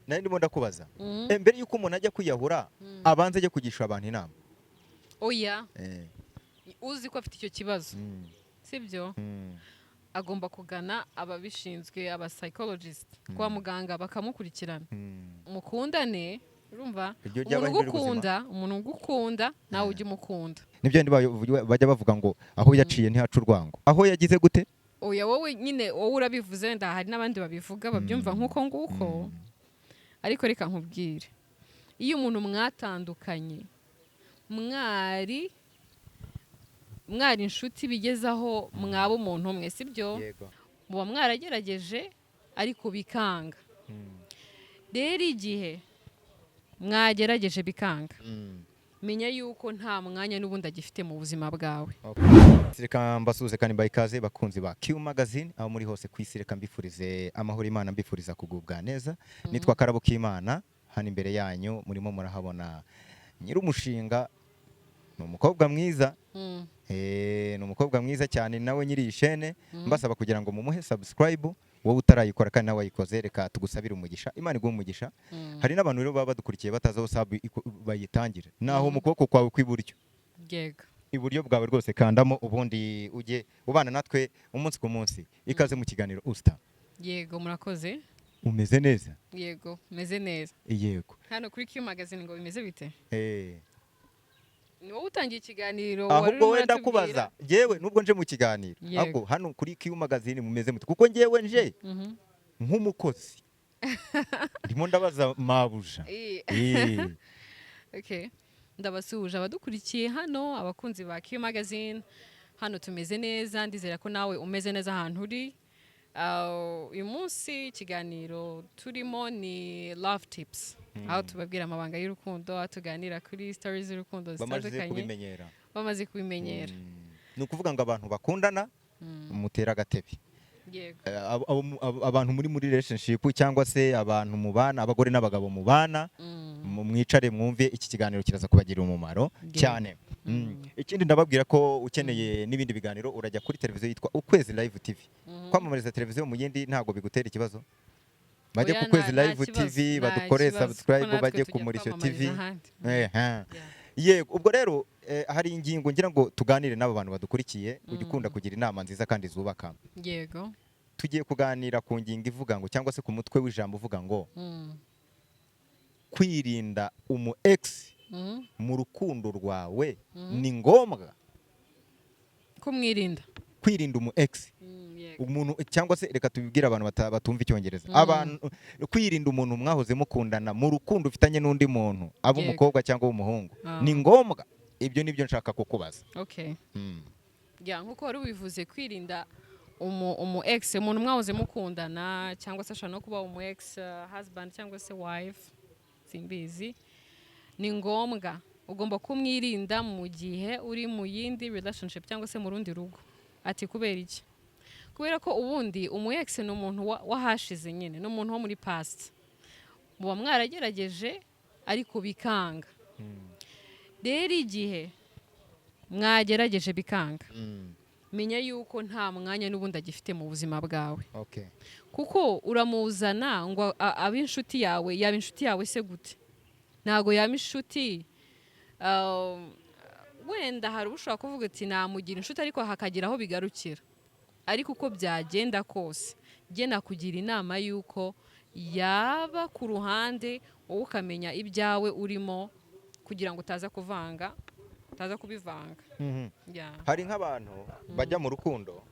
nari ndimo ndakubaza mbere yuko umuntu ajya kwiyahura abanza ajya kugisha abantu inama. Oya uzi ko afite icyo kibazo sibyo agomba kugana ababishinzwe aba psychologist kwa muganga bakamukurikirana mukundane urumva umuntu ugukunda nawe ujye umukunda. Nibyo ndi bajya bavuga ngo aho yaciye ntihaca urwango. Aho yagize gute? Oya wowe nyine wowe urabivuze nda hari n'abandi babivuga babyumva nkuko nguko ariko reka nkubwire iyo umuntu mwatandukanye mwari inshuti bigezaho mwaba umuntu umwe sibyo muba mwaragerageje ariko bikanga rero igihe mwagerageje bikanga menya yuko nta mwanya n'ubundi agifite mu buzima bwawe. Reka mbasuhuze kandi mbaha ikaze bakunzi ba Q Magazine aho muri hose ku isi. Reka mbifurize amahoro Imana, mbifuriza kugubwa neza. Nitwa Karabo k'Imana, hano imbere yanyu murimo murahabona nyir'umushinga. Ni umukobwa mwiza ni umukobwa mwiza cyane nawe nyiri iyi chaîne. Mbasaba kugira ngo mumuhe subscribe wowe utarayikora kandi nawe wayikoze. Reka tugusabire umugisha, Imana iguhe umugisha. Hari n'abantu rero baba badukurikiye batazaho sub bayitangire naho mu kuboko kwawe kw'iburyo. Yego Iburyo bwawe rwose kandamo ubundi ujye ubana natwe umunsi ku munsi. Ikaze mu kiganiro Usta. Yego murakoze. Umeze neza? Yego meze neza. Yego. Hano kuri Q Magazine ngo bimeze bite? Ni wowe utangiye ikiganiro ahubwo wenda kubaza jewe nubwo nje mu kiganiro ahubwo hano kuri Q Magazine mumeze mute kuko njewe nje nk'umukozi ndimo ndabaza mabuja. Okay ndabasuhuje abadukurikiye hano abakunzi ba Q Magazine. Hano tumeze neza ndizera ko nawe umeze neza ahantu uri. Uyu munsi ikiganiro turimo ni love tips aho tubabwira amabanga y'urukundo, tuganira kuri stories z'urukundo zitandukanye bamaze kubimenyera. Ni ukuvuga ngo abantu bakundana mutera agatebe. Abantu muri relationship cyangwa se abantu mubana abagore n'abagabo mubana mwicare mwumve iki kiganiro kiraza kubagirira umumaro cyane. Ikindi ndababwira ko ukeneye n'ibindi biganiro urajya kuri televiziyo yitwa Ukwezi Live TV. Kwamamariza televiziyo mu yindi ntago bigutera ikibazo. Bajye ku Ukwezi Live TV badukore subscribe bajye ku Murisho TV. Yego ubwo rero hari ingingo ngira ngo tuganire n'aba bantu badukurikiye ugikunda kugira inama nziza kandi zubaka. Yego tugiye kuganira ku ngingo ivuga ngo cyangwa se ku mutwe w'ijambo uvuga ngo kwirinda umu ex mu rukundo rwawe ni ngombwa. Kumwirinda kwirinda umu ex umuntu cyangwa se reka tubibwire abantu batumva icyongereza. Abantu kwirinda umuntu mwahoze mukundana mu rukundo ufitanye n'undi muntu abo umukobwa cyangwa umuhungu ni ngombwa. Ibyo nibyo nshaka kukubaza. Okay nkuko wari ubivuze kwirinda umu ex umuntu mwahoze mukundana cyangwa se ashobora no kuba umu ex husband cyangwa se wife simbizi ni ngombwa. Ugomba kumwirinda mu gihe uri mu yindi relationship cyangwa se mu rundi rugo. Ati kubera iki? Kubera ko ubundi umu ex ni umuntu wahashize nyine, ni umuntu wo muri past. Muba mwaragerageje ariko bikanga. Rero igihe mwagerageje bikanga menya yuko nta mwanya n'ubundi agifite mu buzima bwawe. Kuko uramuzana ngo abe inshuti yawe, yaba inshuti yawe se gute? Ntago yaba inshuti. Wenda hari ushobora kuvuga ati namugira inshuti ariko hakagira aho bigarukira. Ariko uko byagenda kose jye nakugira inama yuko yaba ku ruhande wowe ukamenya ibyawe urimo kugira ngo utaza kubivanga. Hari nk'abantu bajya mu rukundo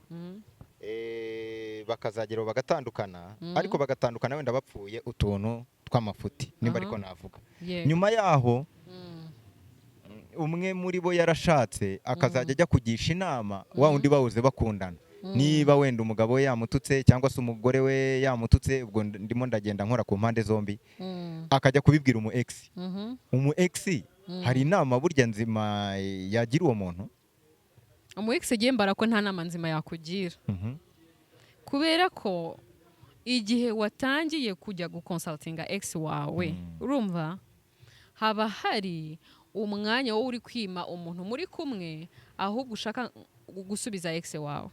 bakazageraho bagatandukana ariko bagatandukana wenda bapfuye utuntu tw'amafuti nimba ariko navuga. Nyuma yaho umwe muri bo yarashatse akazajya ajya kugisha inama wa undi bawuze bakundana. Niba wenda umugabo we yamututse cyangwa se umugore we yamututse ubwo ndimo ndagenda nkora ku mpande zombi akajya kubibwira umu ex. Umu ex hari inama burya nzima yagira uwo muntu. Umu ex gembara ko nta nama nzima yakugira. Kubera ko igihe watangiye kujya gukonsultinga ex wawe urumva haba hari umwanya wo uri kwima umuntu muri kumwe ahubwo ushaka gusubiza ex wawe.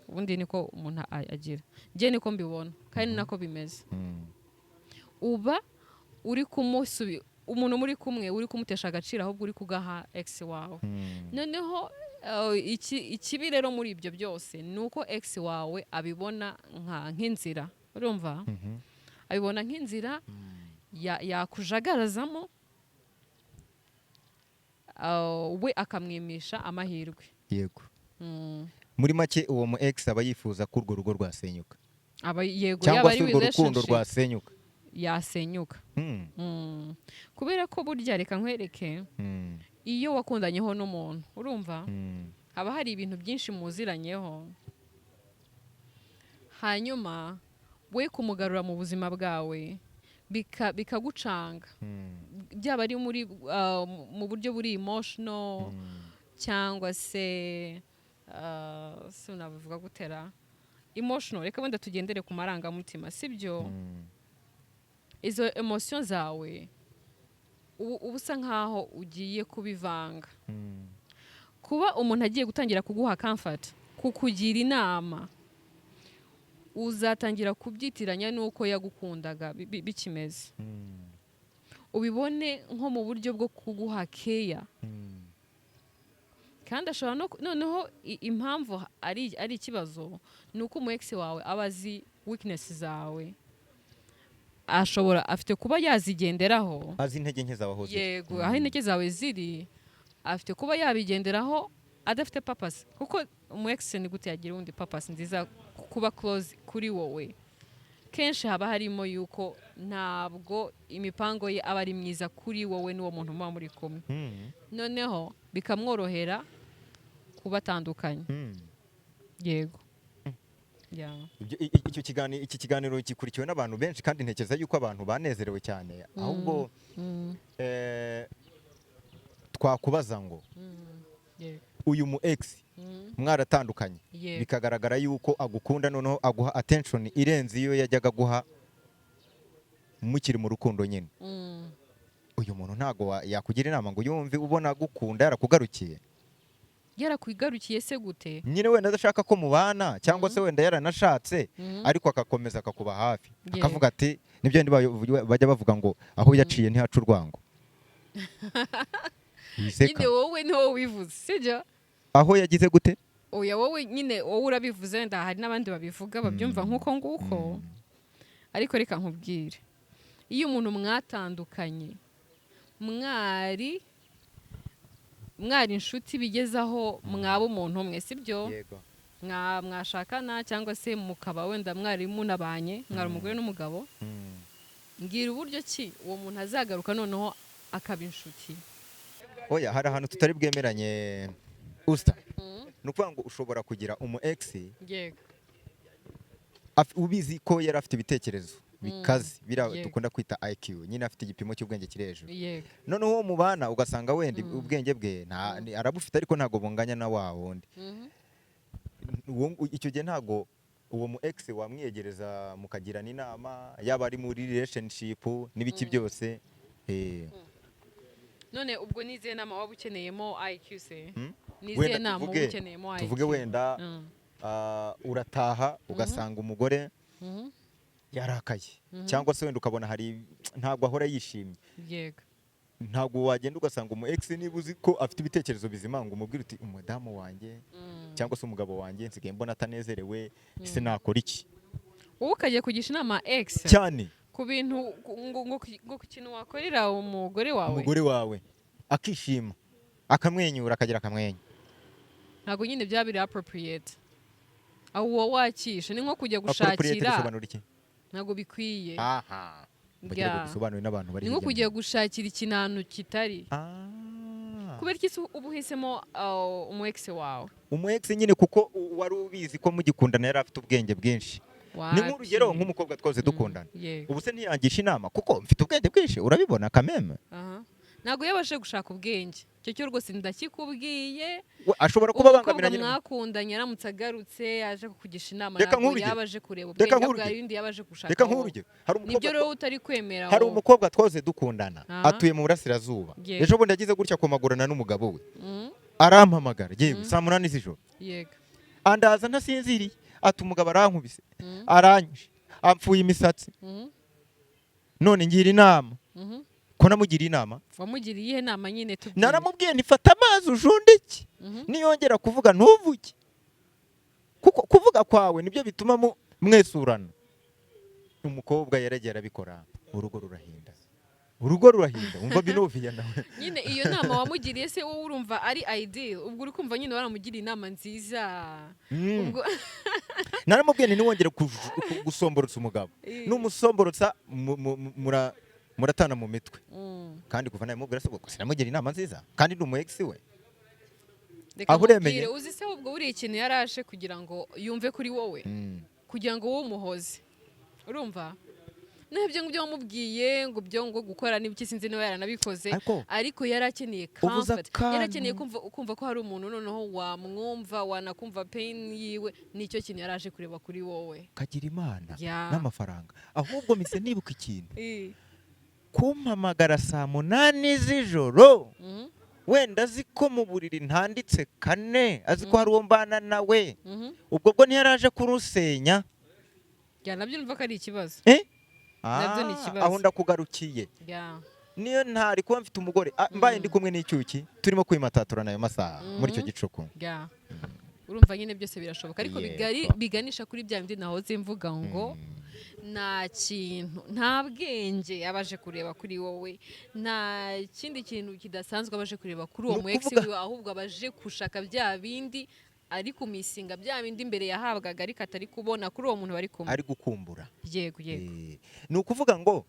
Ubundi niko umuntu agira. Nje niko mbibona kandi nako bimeze. uba uri umuntu muri kumwe uri kumutesha agaciro ahubwo uri kugaha ex wawe. Noneho ikibi rero muri ibyo byose ni uko ex wawe abibona nk'inzira, urumva, abibona nk'inzira yakujagarazamo, we akamwimisha amahirwe. Yego. Muri make uwo mu ex aba yifuza ko urwo rugo rwasenyuka, yego, cyangwa se urwo rukundo rwasenyuka, yasenyuka. Kubera ko burya reka nkwereke, iyo wakundanyeho n'umuntu, urumva, haba hari ibintu byinshi muziranyeho, hanyuma we kumugarura mu buzima bwawe bikagucanga, byaba ari mu buryo buri emotional cyangwa se sinavuga gutera emotional, reka wenda tugendere ku marangamutima, sibyo? Izo emotion zawe uba usa nkaho ugiye kubivanga. Kuba umuntu agiye gutangira kuguha comfort, kukugira inama, uzatangira kubyitiranya n'uko yagukundaga bikimeze, ubibone nko mu buryo bwo kuguha care. Kandi ashobora noneho impamvu ari ikibazo ni uko umu ex wawe aba azi weakness zawe, afite kuba yazigenderaho, azi intege nke zawe aho ziri. Yego, aho intege zawe ziri afite kuba yabigenderaho adafite purpose, kuko umu ex ni gute yagira undi purpose nziza kuba close kuri wowe. Kenshi haba harimo yuko ntabwo imipango ye aba ari myiza kuri wowe n'uwo muntu muba muri kumwe, noneho bikamworohera kubatandukanya. Yego. Iki kiganiro gikurikiwe n'abantu benshi kandi ntekereza yuko abantu banezerewe cyane, ahubwo twakubaza ngo uyu mu ex mwaratandukanye, bikagaragara yuko agukunda, noneho aguha attention irenze iyo yajyaga guha mukiri mu rukundo nyine, uyu muntu ntago yakugira inama ngo yumve ubona agukunda yarakugarukiye? Yarakwigarukiye se gute? Nyine wenda adashaka ko mubana, cyangwa se wenda yaranashatse ariko akakomeza akakuba hafi, akavuga ati nibyo bajya bavuga ngo aho yaciye ntihaca urwango. Nyine wowe niho wivuze, sibyo? Aho yagize gute? Oya, wowe nyine wowe urabivuze, wenda hari n'abandi babivuga babyumva nk'uko nguko, ariko reka nkubwire, iyo umuntu mwatandukanye mwari inshuti bigezaho mwaba umuntu umwe, sibyo? Yego. Mwashakana cyangwa se mukaba wenda mwari munabanye, mwari umugore n'umugabo, mbwira uburyo ki uwo muntu azagaruka noneho akaba inshuti. Oya, hari ahantu tutari bwemeranye Usta. Ni ukuvuga ngo ushobora kugira umu ex ubizi ko yari afite ibitekerezo bikaze, dukunda kwita IQ, nyine afite igipimo cy'ubwenge kiri hejuru. Noneho uwo mubana ugasanga wenda ubwenge bwe arabufite ariko ntago bunganya na wa wundi. Icyo gihe ntago uwo mu ex wamwiyegereza mukagirana inama, yaba ari muri relationship n'ibiki byose. None ubwo nizihe nama waba ukeneyemo IQ se? Nizihe nama waba ukeneyemo IQ? Tuvuge wenda urataha ugasanga umugore yarakaye, cyangwa se wenda ukabona ntabwo ahora yishimye. Yego. Ntabwo wagenda ugasanga umu ex niba uzi ko afite ibitekerezo bizima ngo umubwire uti umudamu wanjye cyangwa se umugabo wanjye nsigaye mbona atanezerewe, ese nakora iki? Wowe ukagiye kugisha inama ex cyane ku bintu ngo ku kintu wakorera umugore wawe akishima akamwenyura akagira akamwenya, ntabwo nyine byaba biri appropriate. Aho uwo wakisha ni nko kujya gushakira, ntabwo bikwiye. Aha, bisobanuye n'abantu bari, ni nko kujya gushakira ikintu kitari. Kubera iki uba uhisemo umu ex wawe? Umu ex nyine kuko wari ubizi ko mugikundana yari afite ubwenge bwinshi. Ni nk'urugero nk'umukobwa twose dukundana, ubu se ntiyangisha inama kuko mfite ubwenge bwinshi, urabibona kameme. Ntabwo yabashe gushaka ubwenge, icyo cyo rwose ndakikubwiye. Ashobora kuba bangamiranye, mwakundanye aramutse agarutse yaje kukugisha inama, ntabwo yabaje kureba ubwenge bwawe, ibindi yabaje gushaka. Reka nk'urugero, nibyo rero utari kwemera. Hari umukobwa twose dukundana atuye mu burasirazuba, ejo bundi yagize gutya kumagurana n'umugabo we, arampamagara yewe saa 8 z'ijoro, andaza ntasinziriye, ati umugabo arankubise, aranyishe, apfuye imisatsi. none ngira inama ko namugiriye inama wamugiriye iyihe nama nyine tubwire. naramubwiye nifata amazi ujundike niyongera kuvuga ntuvuge kuko kuvuga kwawe nibyo bituma mwesurana. Umukobwa yaragera arabikora urugo rurahinda umva binoviya nawe nyine iyo nama wamugiriye se wowe urumva ari ideal ubwo uri kumva nyine waramugiriye inama nziza ubwo naramubwiye ntiwongere gusomborotsa umugabo numusomborotsa muratana mu mitwe kandi kuva nawe mubwira se ubwo sinamugira inama nziza kandi ni umu ex we aho uremeye uzi se ubwo buri ikintu yarashe kugira ngo yumve kuri wowe kugira ngo wowe umuhoze urumva nabyo ngibyo wamubwiye ngo byo ngo gukora n'ibiki sinzi niba yaranabikoze ariko yarakeneye comfort yarakeneye kumva ko hari umuntu noneho wamwumva wanakumva pain yiwe nicyo kintu yaraje kureba kuri wowe kagira imana n'amafaranga ahubwo mise nibuka ikintu kumpamagara saa 8 z'ijoro wenda azi ko mu buriri ntanditse 4 azi ko hari uwo mbana nawe ubwo bwo ntiyaraje kurusenya nabyo numva ko ari ikibazo nabyo ni ikibazo aho ndakugarukiye niyo ntari kuba mfite umugore mbaye ndi kumwe n'icyuki turimo kwimatatura nayo masaha muri icyo gicuku urumva nyine byose birashoboka ariko biganisha kuri bya bindi nahoze mvuga ngo nta kintu nta bwenge yabaje kureba kuri wowe nta kindi kintu kidasanzwe abaje kureba kuri uwo mu ex wiwe ahubwo abaje gushaka bya bindi ari kumisinga bya bindi imbere yahabwaga ariko atari kubona kuri uwo muntu bari kumwe ari gukumbura yego ni ukuvuga ngo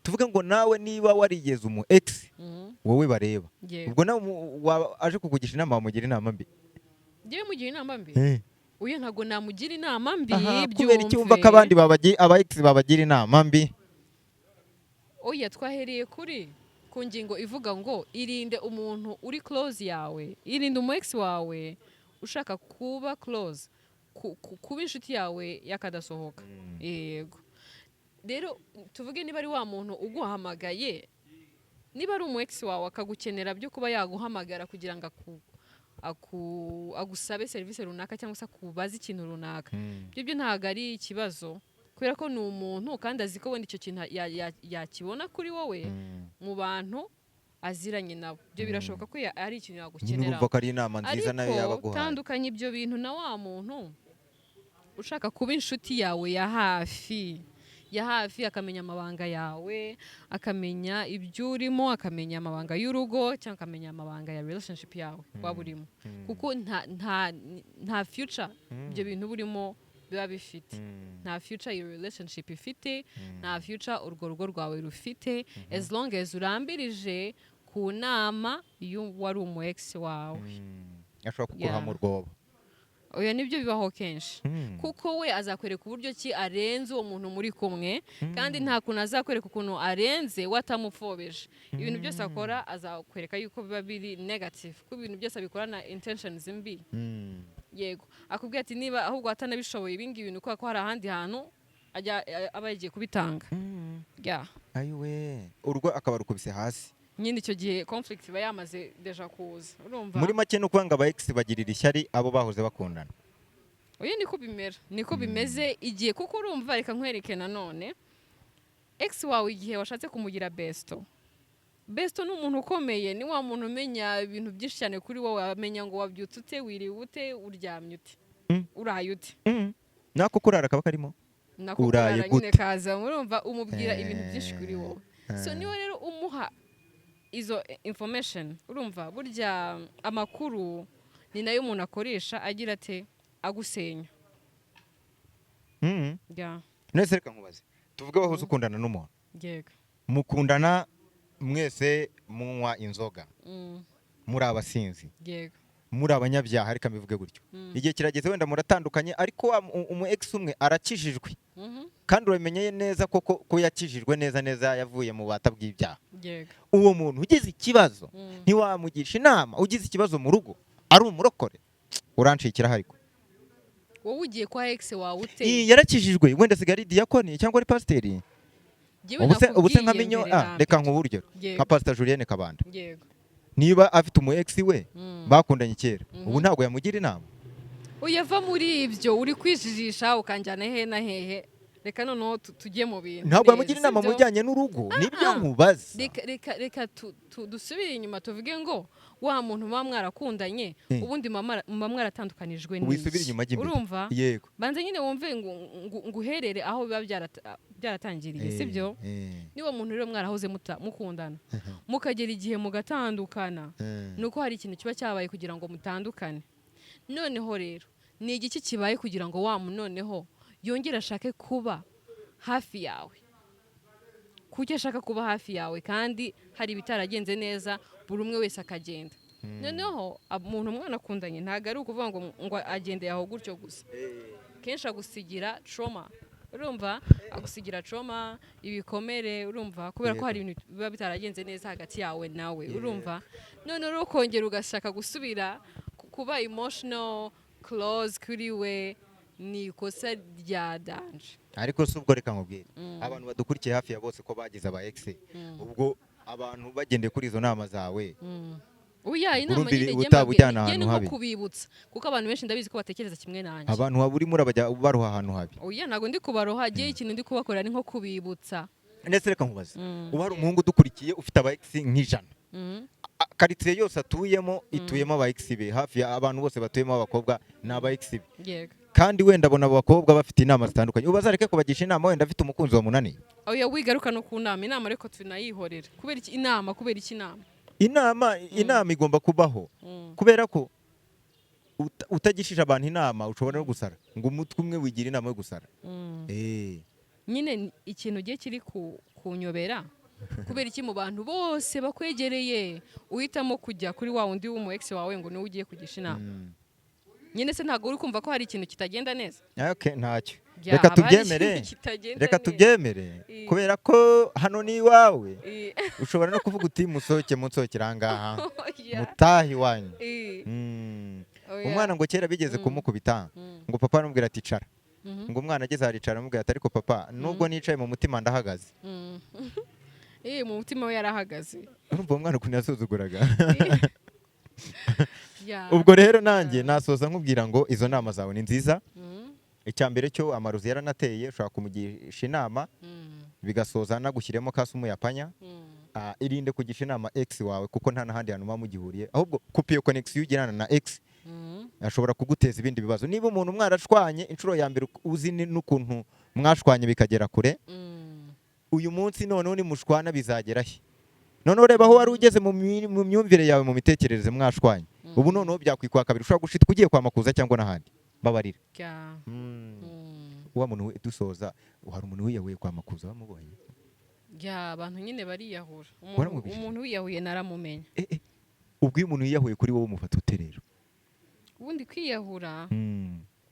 tuvuge ngo nawe niba warigeze umu ex wowe bareba ubwo nawe aje kukugisha inama wamugira inama mbi ngiye mugira inama mbi uyu ntago namugira inama mbi kubera iki wumva ko abandi aba ex babagira inama mbi oya twahereye kuri ku ngingo ivuga ngo irinde umuntu uri close yawe irinde umu ex wawe ushaka kuba close kuba inshuti yawe yakadasohoka yego rero tuvuge niba ari wa muntu uguhamagaye niba ari umu ex wawe akagukenera byo kuba yaguhamagara kugira ngo agusabe serivisi runaka cyangwa se akubaza ikintu runaka ibyo ntabwo ari ikibazo kubera ko ni umuntu kandi azi ko wenda icyo kintu yakibona kuri wowe mu bantu aziranye nabo ibyo birashoboka ko ari ikintu yagukenera urumva ko ari inama nziza nayo yabaguhaye tandukanye ibyo bintu na wa muntu ushaka kuba inshuti yawe ya hafi akamenya amabanga yawe akamenya ibyo urimo akamenya amabanga y'urugo cyangwa akamenya amabanga ya relationship yawe waba urimo kuko nta future ibyo bintu burimo biba bifite nta future iyo relationship ifite nta future urwo rugo rwawe rufite as long as urambirije ku nama iyo wari umu ex wawe ashobora kuguha mu rwobo oya nibyo bibaho kenshi kuko we azakwereka uburyo ki arenze uwo muntu muri kumwe kandi nta kuntu azakwereka ukuntu arenze watamupfobeje ibintu byose akora azakwereka yuko biba biri negative kuko ibintu byose abikora na intentions mbi yego akubwira ati niba ahubwo atanabishoboye ibingi ibintu ko hari ahandi hantu aba yagiye kubitanga ayiwe urugo akaba rukubise hasi nyine icyo gihe conflict iba yamaze deja kuza urumva muri make no kwanga aba ex bagirira ishyari abo bahoze bakundana oya niko bimeze igihe kuko urumva reka nkwereke nanone ex wawe igihe washatse kumugira besto ni umuntu ukomeye ni wa muntu umenya ibintu byinshi cyane kuri wowe amenya ngo wabyutse ute wiriwe ute uryamye ute uraye ute nako kurara kaba karimo uraye nyine kaza urumva umubwira ibintu byinshi kuri wowe so niwe rero umuha izo information urumva burya amakuru ni nayo umuntu akoresha agira ate agusenya nese reka nkubaze tuvuge wahoze ukundana n'umuntu yego mukundana mwese munywa inzoga muri abasinzi yego muri abanyabyaha reka mbivuge gutyo igihe kirageze wenda muratandukanye ariko umu ex umwe arakijijwe kandi uramenye neza ko yakijijwe neza yavuye mu bata bw'ibyaha uwo muntu ugize ikibazo ntiwamugisha inama ugize ikibazo mu rugo ari umurokore urancikira hariko wowe ugiye kwa ex wawe ute yarakijijwe wenda sigari diakoni cyangwa ari pasiteri ubuse nkamenyo reka nk'uburyo nka Pastor Julienne Kabanda niba afite umu ex we bakundanye kera ubu ntabwo yamugira inama uyava muri ibyo uri kwijijisha ukanjyana hehe na hehe reka noneho tujye mu bintu ntabwo amugira inama mu sibyo? bijyanye n'urugo nibyo nkubaza. reka dusubire inyuma tuvuge ngo wa muntu muba mwarakundanye ubundi muba mwaratandukanijwe wisubire inyuma n'iki jye urumva yego banze nyine wumve ngo uherere aho biba byaratangiriye sibyo niba muntu rero mwarahoze mukundana mukagera igihe mugatandukana nuko hari ikintu kiba cyabaye kugira ngo mutandukane. Noneho rero ni igiki kibaye kugira ngo wa noneho yongere ashake kuba hafi yawe, kuki ashaka kuba hafi yawe kandi hari ibitaragenze neza buri umwe wese akagenda. Noneho umuntu mwanakundanye ntabwo ari ukuvuga ngo agendeye aho gutyo gusa, kenshi agusigira trauma, urumva agusigira trauma, ibikomere, urumva kubera ko hari ibintu biba bitaragenze neza hagati yawe nawe, urumva noneho rero ukongera ugashaka gusubira kuba emotional close kuri we, ni ikosa rya danje. ariko si ubwo reka nkubwire abantu badukurikiye hafi ya bose ko bagize aba ex ubwo abantu bagendeye kuri izo nama zawe Uya inama nyine utabujyana nko kubibutsa kuko abantu benshi ndabizi ko batekereza kimwe nanjye. Abantu waburi murabajya baroha ahantu habi. Uya nago ndi kubaroha giye ikintu ndi kubakorera ni nko kubibutsa. Ndetse reka nkubaza. Ubu hari umuhungu dukurikiye ufite aba ex nk'ijana. Karitsiye yose atuyemo ituyemo aba ex be, hafi abantu bose batuyemo abakobwa n'aba ex be. Yego. Kandi wenda abona abakobwa bafite inama zitandukanye. Ubazareke kubagisha inama wenda afite umukunzi wa munani. Oya wigaruka no ku nama, inama ariko tunayihorera. Kubera iki inama? Inama igomba kubaho kubera ko utagishije abantu inama ushobora no gusara ngo umutwe umwe wigira inama yo gusara. Nyine ikintu giye kiri kunyobera kubera iki mu bantu bose bakwegereye uhitamo kujya kuri wa wundi w'umu ex wawe ngo niwe ugiye kugisha inama. Nyine se ntabwo uri kumva ko hari ikintu kitagenda neza? Okay, ntacyo. Reka tubyemere kubera ko hano ni iwawe ushobora no kuvuga uti musohokera ahangaha mutahi wanyu. Umwana ngo kera bigeze kumukubita ngo papa aramubwira ati icara, ngo umwana ageze aricara amubwira ati ariko papa nubwo nicaye mu mutima ndahagaze. Mu mutima we yarahagaze. Urumva umwana ukuntu yasuzuguraga. Ubwo rero nanjye nasoza nkubwira ngo izo nama zawe ni nziza. Icyambere cyo amaruzi yaranateye ushaka kumugisha inama bigasoza nagushyiremo kasi umuyapanya. Irinde kugisha inama ex wawe kuko nta nahandi hantu mugihuriye, ahubwo kupiyo connection ugirana na ex ashobora kuguteza ibindi bibazo. Niba umuntu mwarashwanye inshuro ya mbere uzi n'ukuntu mwashwanye bikagera kure, uyu munsi noneho ni mushwana bizagera he? Noneho reba aho wari ugeze mu myumvire yawe mu mitekerereze mwashwanye, ubu noneho byakwikwa kabiri ushobora gushita ugiye kwa makuza cyangwa n'ahandi. Babarira. Uwa muntu dusoza hari umuntu wiyahuye kwa makuza wamubonye? Abantu nyine bariyahura. Umuntu wiyahuye naramumenye. Ubwo umuntu yiyahuye kuri wowe umufata uterero. Ubundi kwiyahura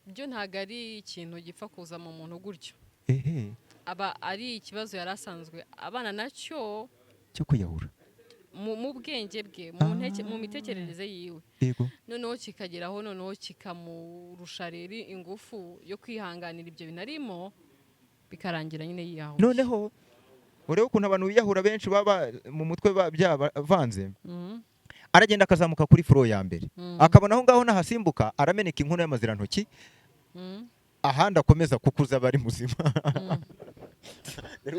byo ntago ari ikintu gipfa kuza mu muntu gutyo. Aba ari ikibazo yarasanzwe abana nacyo cyo kwiyahura mu bwenge bwe, mu mitekerereze yiwe. Noneho kikageraho noneho kikamurusha rero ingufu yo kwihanganira ibyo binarimo bikarangira nyine yiyahura. Noneho urebe ukuntu abantu biyahura benshi baba mu mutwe byavanze. Aragenda akazamuka kuri floor ya mbere akabona aho ngaho nahasimbuka arameneka inkono y'amazirantoki, ahandi akomeza kukuza bari muzima.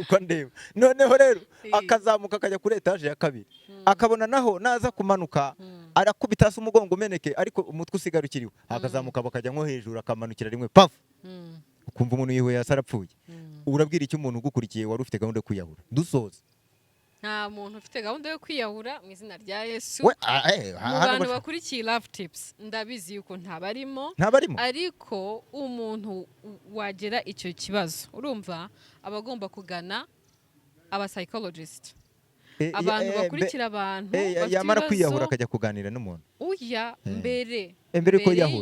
Uko ndeba noneho rero akazamuka akajya kuri etage ya kabiri akabona naho naza kumanuka arakubita hasi umugongo umeneke ariko umutwe usigara ukiriho, akazamuka bakajya nko hejuru akamanukira rimwe paf, ukumva umuntu yihuye yarapfuye. Urabwira iki umuntu ugukurikiye wari ufite gahunda yo kwiyahura? Dusoza. Nta muntu ufite gahunda yo kwiyahura mu izina rya Yesu. Mu bantu bakurikiye Love Tips ndabizi yuko ntabarimo, ariko umuntu wagera icyo kibazo urumva abagomba kugana aba psychologist, abantu bakurikira abantu yamara kwiyahura akajya kuganira n'umuntu. Uya mbere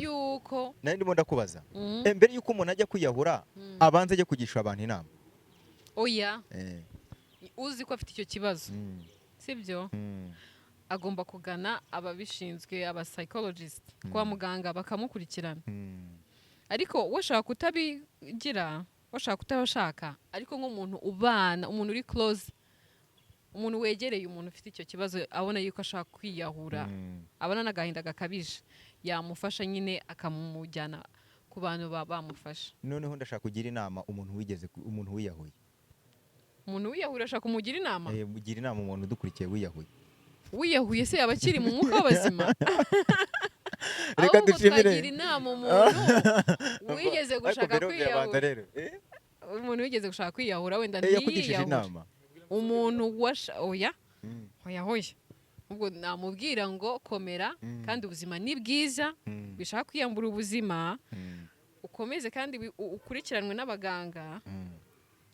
yuko nari ndimo ndakubaza mbere yuko umuntu ajya kwiyahura abanze ajye kugisha abantu inama. Oya uzi ko afite icyo kibazo sibyo, agomba kugana ababishinzwe aba psychologist kwa muganga bakamukurikirana. Ariko washaka kutabigira, washaka kutabashaka, ariko nk'umuntu ubana, umuntu uri close, umuntu wegereye umuntu ufite icyo kibazo abona yuko ashaka kwiyahura, abona n'agahinda gakabije, yamufasha nyine akamujyana ku bantu bamufasha. noneho ndashaka kugira inama umuntu wiyahuye. Umuntu wiyahuye urashaka kumugira inama? Mugira inama umuntu udukurikiye wiyahuye. Wiyahuye se yaba akiri mu mwuka w'abazima? Reka ahubwo dushimire. twagira inama umuntu wigeze gushaka kwiyahura. Umuntu wigeze gushaka kwiyahura wenda yakugishije ntiyiyahura. inama. Umuntu oya ubwo namubwira ngo komera kandi ubuzima ni bwiza, bishaka kwiyambura ubuzima ukomeze kandi ukurikiranwe n'abaganga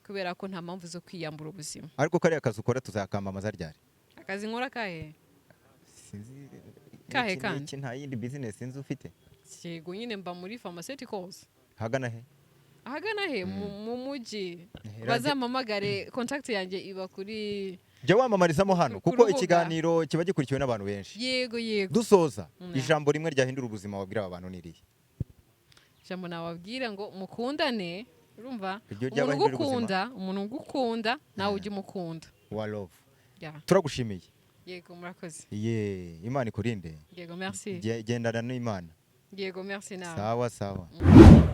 kubera ko nta mpamvu zo kwiyambura ubuzima. Ariko kariya kazi ukora tuzakamamaza ryari? Akazi nkora kahe? Sinzi Kahe kandi? iki nta yindi business sinzi ufite? Yego nyine mba muri pharmaceuticals. Hagana he? Ahagana he mu mujyi. Bazampamagare, contact yanjye iba kuri jya wamamarizamo hano ku kuko rubuga. ikiganiro kiba gikurikiwe n'abantu benshi. Yego Dusoza ijambo rimwe ryahindura ubuzima wabwira aba bantu niriye. Ijambo nababwira ngo mukundane, urumva? Iryo ryabahindura Umuntu ugukunda nawe ujye umukunda. Wa love. Yeah. Turagushimiye. Yego murakoze. Imana ikurinde. Yego merci. Gendana n'Imana. Yego merci nawe. Sawa.